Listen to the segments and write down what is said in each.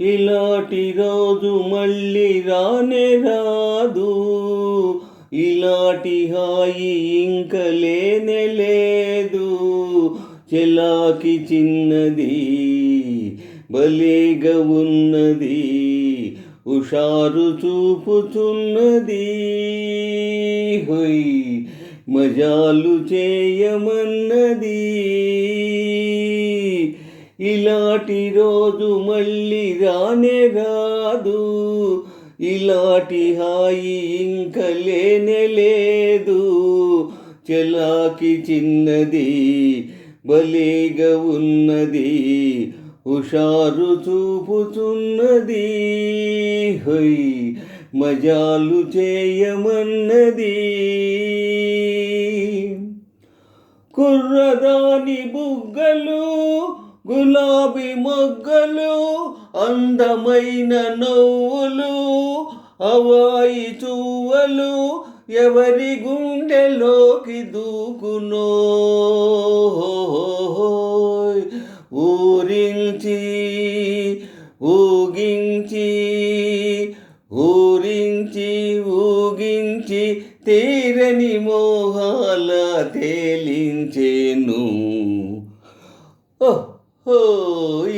ఇలాంటి రోజు మళ్ళీ రానే రాదు, ఇలాంటి హాయి ఇంక లేనే లేదు. చెలాకి చిన్నది భలేగా ఉన్నది, హుషారు చూపుతున్నది. హొయ్ మజాలు చేయమన్నది. ఇలాంటి రోజు మళ్ళీ రానే రాదు, ఇలాంటి హాయి ఇంక లేనే లేదు. చెలాకి చిన్నది భలేగా ఉన్నది, హుషారు చూపుతున్నది. హొయ్ మజాలు చేయమన్నది. కుర్రదాని బుగ్గలు గులాబీ మొగ్గలు, అందమైన నవ్వులు హవాయి చువ్వలు, ఎవరి గుండెలోకి దూకునో. ఊరించి ఊగించి ఊరించి ఊగించి తీరని మోహాల తేలించేను.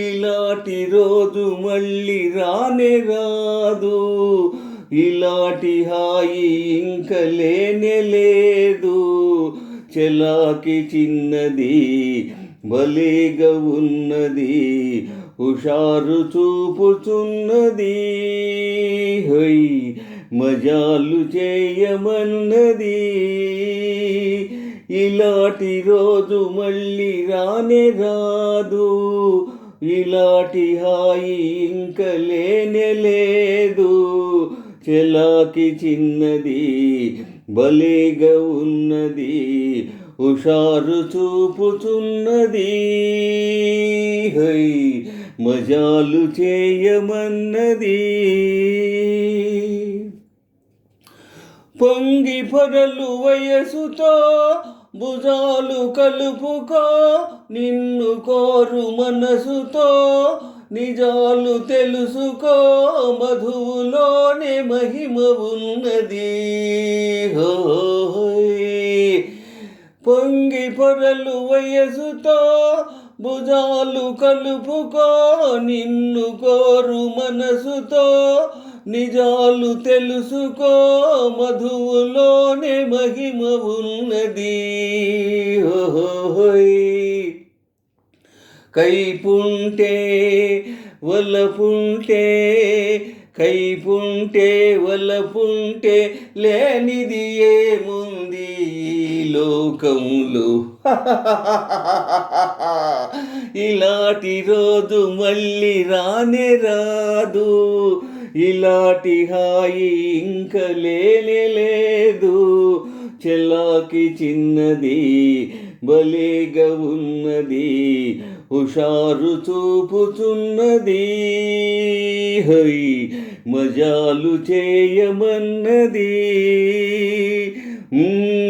ఇలాంటి రోజు మళ్ళీ రానే రాదు, ఇలాంటి హాయి ఇంక లేనే లేదు. చెలాకి చిన్నది భలేగా ఉన్నది, హుషారు చూపుతున్నది. హొయ్ మజాలు చేయమన్నది. ఇలాంటి రోజు మళ్ళీ రానే రాదు, ఇలాంటి హాయి ఇంక లేనే లేదు. చెలాకి చిన్నది భలేగా ఉన్నది, హుషారు చూపుతున్నది. హై మజాలు చేయమన్నది. పొంగి పొరలు వయసుతో భుజాలు కలుపుకో, నిన్ను కోరు మనసుతో నిజాలు తెలుసుకో. మధువులోనే మహిమ ఉన్నది. పొంగి పొరలు వయసుతో భుజాలు కలుపుకో, నిన్ను కోరు మనసుతో నిజాలు తెలుసుకో. మధువులోనే మహిమ ఉన్నది. కైపుంటే వలపుంటే, కైపుంటే వలపుంటే లేనిది ఏముంది ఈ లోకంలో. ఇలాంటి రోజు మళ్ళీ రానే రాదు, ఇలాంటి హాయి ఇంక లేనే లేదు. చెలాకి చిన్నది భలేగా ఉన్నది, హుషారు చూపుతున్నది. హై మజాలు చేయమన్నది. Mm-hmm.